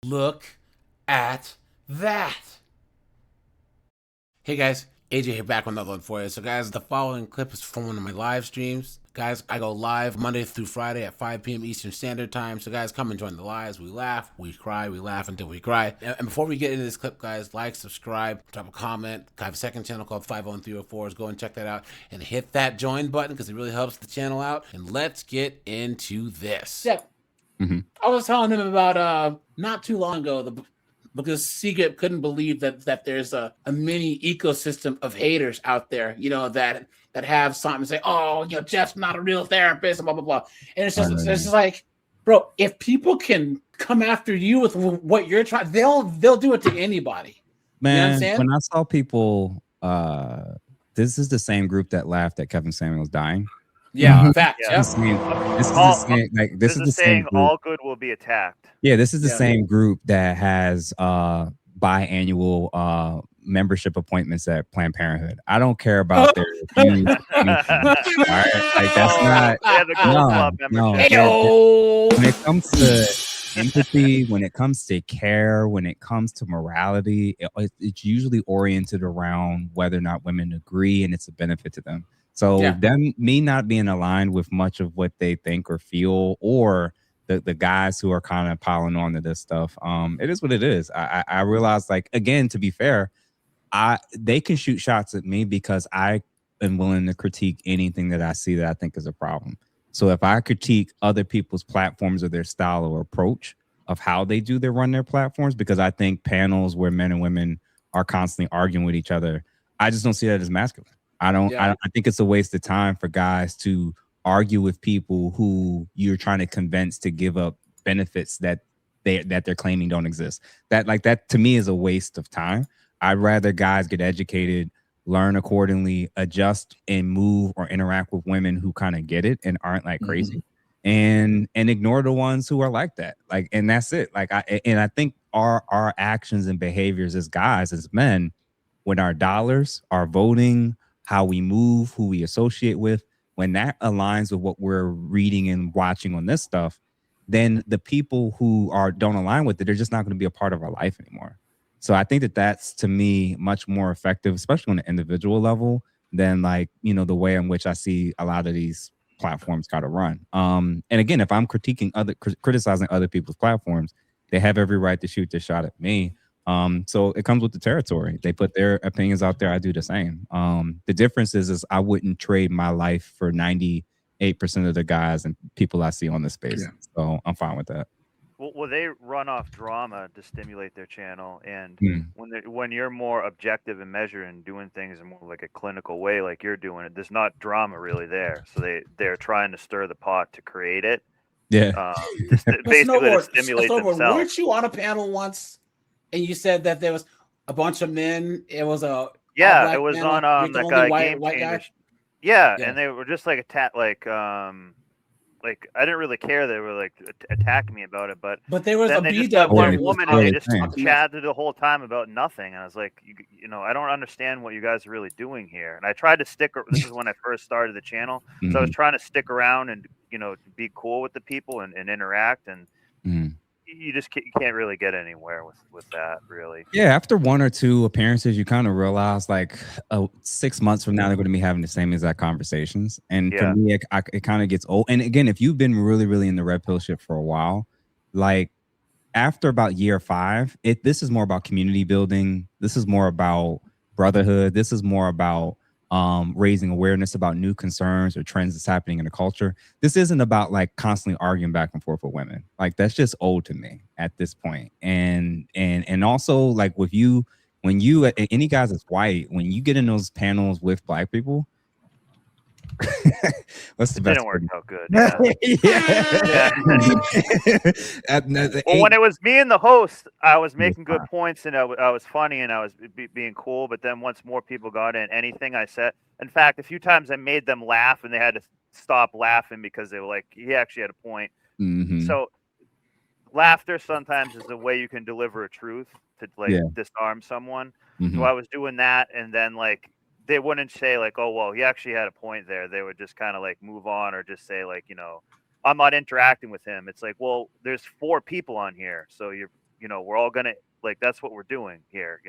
Look at that. Hey guys, AJ here back with another one for you. So guys, the following clip is from one of my live streams. Guys, I go live Monday through Friday at 5 p.m. Eastern Standard Time. So guys, come and join the lives. We laugh, we cry, we laugh until we cry. And before we get into this clip, guys, like, subscribe, drop a comment. I have a second channel called 50304s. Go and check that out. And hit that join button because it really helps the channel out. And let's get into this. Yeah. I was telling him about not too long ago, because Seagate couldn't believe that there's a mini ecosystem of haters out there, that have something to say, oh, Jeff's not a real therapist, blah, blah, blah. And it's just like, bro, if people can come after you with what you're trying, they'll do it to anybody. Man, you know what I'm saying? When I saw people, this is the same group that laughed at Kevin Samuels dying. Yeah, fact. Yeah. This is the same group. All good will be attacked. Yeah, this is the same group that has biannual membership appointments at Planned Parenthood. I don't care about their views. All right, like that's not. No. When it comes to empathy, when it comes to care, when it comes to morality, it's usually oriented around whether or not women agree and it's a benefit to them. So me not being aligned with much of what they think or feel, or the guys who are kind of piling on to this stuff, it is what it is. I realize, like, again, to be fair, they can shoot shots at me because I am willing to critique anything that I see that I think is a problem. So if I critique other people's platforms or their style or approach of how they run their platforms, because I think panels where men and women are constantly arguing with each other, I just don't see that as masculine. I think it's a waste of time for guys to argue with people who you're trying to convince to give up benefits that they're claiming don't exist. That to me is a waste of time. I'd rather guys get educated, learn accordingly, adjust and move or interact with women who kind of get it and aren't like crazy, and ignore the ones who are like that. And that's it. I think our actions and behaviors as guys, as men, when our dollars, our voting, how we move, who we associate with, when that aligns with what we're reading and watching on this stuff, then the people who don't align with it, they're just not going to be a part of our life anymore. So I think that's, to me, much more effective, especially on an individual level, than the way in which I see a lot of these platforms kind of run. And again, if I'm criticizing other people's platforms, they have every right to shoot their shot at me. So it comes with the territory. They put their opinions out there. I do the same. The difference is I wouldn't trade my life for 98% of the guys and people I see on this space. Yeah. So I'm fine with that. Well, they run off drama to stimulate their channel, and when you're more objective and measured and doing things in more like a clinical way, like you're doing it, there's not drama really there. So they're trying to stir the pot to create it. Yeah. Basically to stimulate themselves. Weren't you on a panel once? And you said that there was a bunch of men. It was a it was on that guy Game Changers. Yeah, and they were just like I didn't really care. They were like attacking me about it, but there was one woman and they just chatted the whole time about nothing. And I was like, I don't understand what you guys are really doing here. And I tried to stick. This is when I first started the channel, so I was trying to stick around and be cool with the people and interact and. You can't really get anywhere with that, really. Yeah, after one or two appearances, you kind of realize 6 months from now they're going to be having the same exact conversations, and for me, it kind of gets old. And again, if you've been really, really in the red pill shit for a while, after about year 5, this is more about community building. This is more about brotherhood. This is more about raising awareness about new concerns or trends that's happening in the culture. This isn't about constantly arguing back and forth with women. That's just old to me at this point. And also with you, when you any guys that's white, when you get in those panels with black people, what's the best? Didn't work out good. Well, when it was me and the host, I was making good points and I was funny and I was being cool. But then once more people got in, anything I said, in fact, a few times I made them laugh and they had to stop laughing because they were like, he actually had a point. So laughter sometimes is a way you can deliver a truth to disarm someone. So I was doing that, and then they wouldn't say oh, well, he actually had a point there. They would just kind of move on or just say I'm not interacting with him. It's well, there's 4 people on here, so you're we're all gonna that's what we're doing here.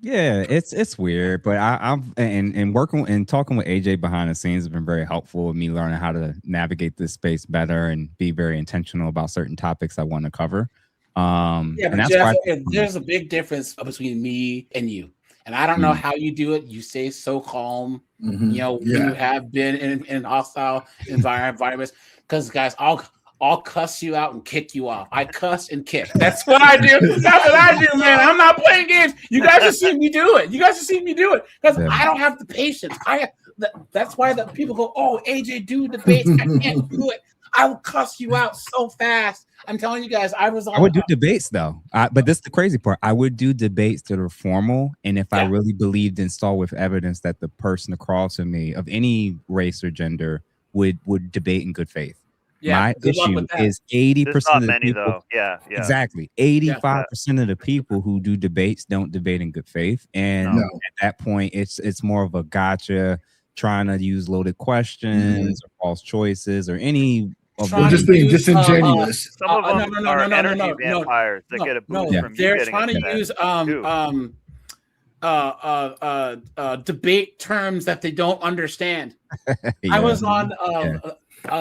Yeah, it's weird, but I've and working and talking with AJ behind the scenes has been very helpful with me learning how to navigate this space better and be very intentional about certain topics I want to cover. Yeah, but and that's Jeff, why there's a big difference between me and you. And I don't know how you do it. You stay so calm, when you have been in hostile environments. Because guys, I'll cuss you out and kick you off. I cuss and kick. That's what I do. That's what I do, man. I'm not playing games. You guys just see me do it. Because I don't have the patience. That's why the people go, oh, AJ, do debates. I can't do it. I will cuss you out so fast. I'm telling you guys, I would do debates though. But this is the crazy part. I would do debates that are formal, and if I really believed and saw with evidence that the person across from me of any race or gender would debate in good faith. Yeah, my issue is 80% of the people. Though. Yeah, exactly. 85% of the people who do debates don't debate in good faith, and at that point, it's more of a gotcha, trying to use loaded questions or false choices or any. They're just being disingenuous. Some of them are energy vampires that get a boost from you. They're trying to use debate terms that they don't understand. I was on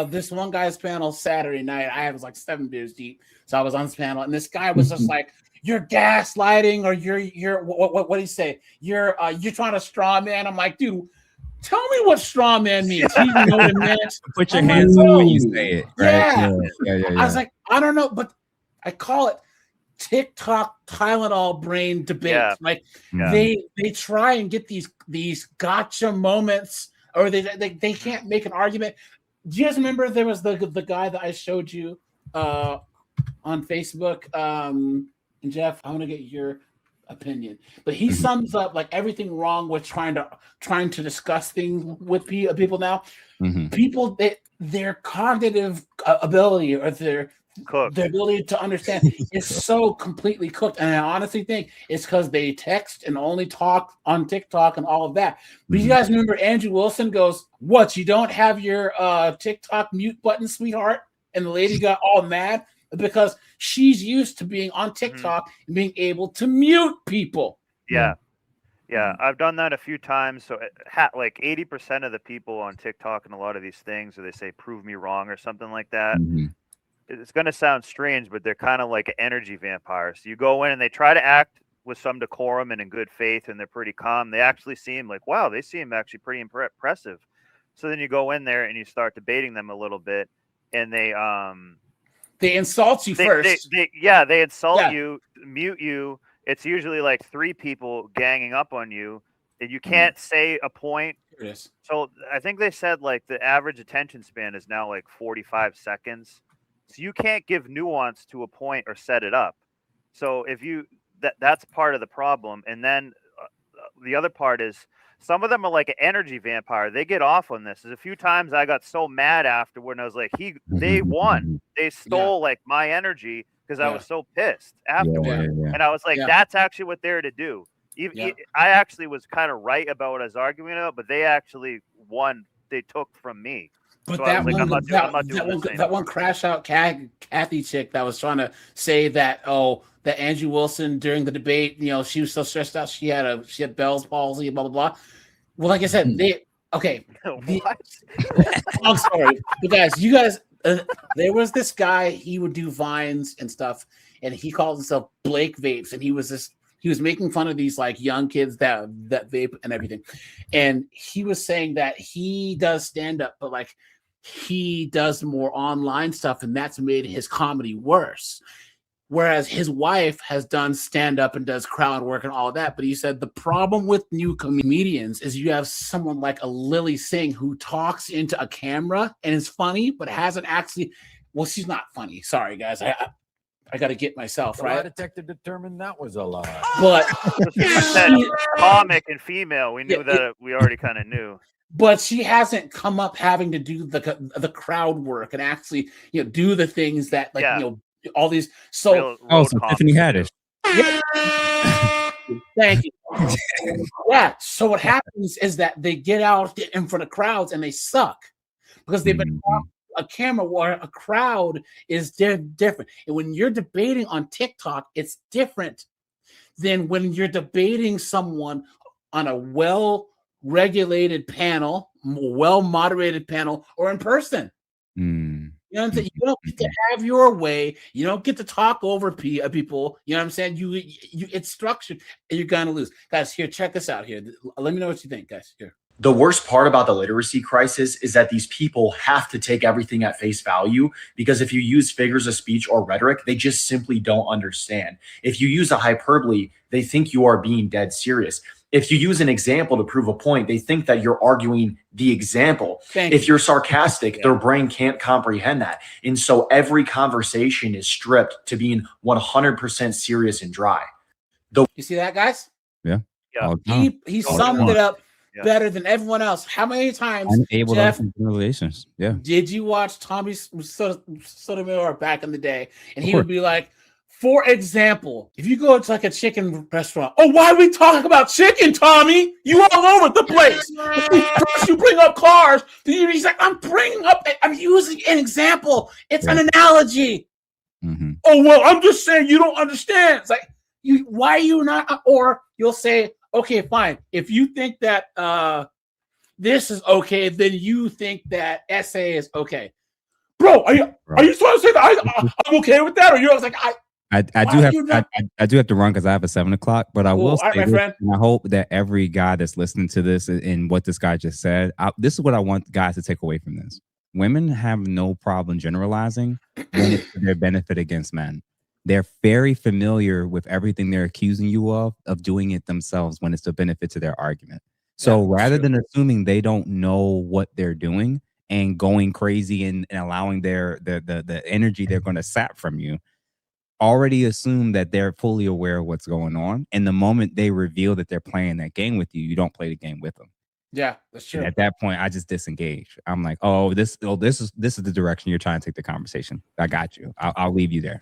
this one guy's panel Saturday night. I was like 7 beers deep, so I was on this panel, and this guy was just like, "You're gaslighting, or you're what do you say? You're trying to straw man." I'm like, dude. Tell me what straw man means. You know what it meant? Put your hands up when you say it. Right? Yeah. I was like, I don't know, but I call it TikTok Tylenol brain debates. They try and get these gotcha moments, or they can't make an argument. Do you guys remember there was the guy that I showed you on Facebook? And Jeff, I want to get your opinion, but he sums up like everything wrong with trying to discuss things with people now. People, their cognitive ability or their ability to understand is so completely cooked, and I honestly think it's because they text and only talk on TikTok and all of that. But you guys remember Andrew Wilson goes, "What, you don't have your TikTok mute button, sweetheart?" And the lady got all mad because she's used to being on TikTok and being able to mute people. Yeah. I've done that a few times. So like 80% of the people on TikTok and a lot of these things, or they say, "Prove me wrong" or something like that. It's going to sound strange, but they're kind of like energy vampires. So you go in and they try to act with some decorum and in good faith, and they're pretty calm. They actually seem like, wow, they seem actually pretty impressive. So then you go in there and you start debating them a little bit, and they insult you first. They insult you, mute you. It's usually like 3 people ganging up on you, and you can't say a point. So I think they said like the average attention span is now like 45 seconds. So you can't give nuance to a point or set it up. So if you that's part of the problem. And then the other part is some of them are like an energy vampire. They get off on this. There's a few times I got so mad afterward, and I was like, they won. They stole like my energy because I was so pissed afterward. And I was like, that's actually what they're to do. I actually was kind of right about what I was arguing about, but they actually won. They took from me. But so that one crash out Kathy chick that was trying to say that that Andrew Wilson during the debate, she was so stressed out, she had Bell's palsy, blah blah blah. Well, like I said, long story. But you guys, there was this guy. He would do vines and stuff, and he called himself Blake Vapes, and he was making fun of these like young kids that vape and everything, and he was saying that he does stand up, but like he does more online stuff, and that's made his comedy worse. Whereas his wife has done stand up and does crowd work and all of that. But he said the problem with new comedians is you have someone like a Lily Singh who talks into a camera and is funny, but hasn't actually. Well, she's not funny. Sorry, guys. I got to get myself right. The lie detector determined that was a lie. But comic and female, we knew that. We already kind of knew. But she hasn't come up having to do the crowd work and actually do the things that all these. So Tiffany Haddish. Yeah. Thank you. Yeah. So what happens is that they get out in front of crowds and they suck because they've been a camera or a crowd is different. And when you're debating on TikTok, it's different than when you're debating someone on a well-regulated panel, well-moderated panel, or in person. You know what I'm saying? You don't get to have your way. You don't get to talk over people. You know what I'm saying? You it's structured, and you're gonna lose. Guys, here, check this out here. Let me know what you think, guys. Here. The worst part about the literacy crisis is that these people have to take everything at face value, because if you use figures of speech or rhetoric, they just simply don't understand. If you use a hyperbole, they think you are being dead serious. If you use an example to prove a point, they think that you're arguing the example. If you're sarcastic, their brain can't comprehend that. And so every conversation is stripped to being 100% serious and dry. You see that, guys? Yeah. He summed it up better than everyone else. How many times, Jeff, relations? Yeah. Did you watch Tommy Sotomayor back in the day? And he would be like, for example, if you go to like a chicken restaurant, why are we talking about chicken, Tommy? You all over the place. First you bring up cars, then he's like, I'm using an example. It's an analogy. Oh, well, I'm just saying you don't understand. It's like, why are you not? Or you'll say, okay, fine. If you think that this is okay, then you think that essay is okay. Bro, are you trying to say that I'm okay with that? Or you're like, I do have to run because I have a 7 o'clock, but I will say my friend. and I hope that every guy that's listening to this and what this guy just said, this is what I want guys to take away from this. Women have no problem generalizing when it's to their benefit against men. They're very familiar with everything they're accusing you of doing it themselves when it's a benefit to their argument. So rather than assuming they don't know what they're doing and going crazy and allowing the energy they're going to sap from you, already assume that they're fully aware of what's going on. And the moment they reveal that they're playing that game with you, you don't play the game with them. Yeah, that's true. And at that point, I just disengage. I'm like, this is the direction you're trying to take the conversation. I got you. I'll leave you there.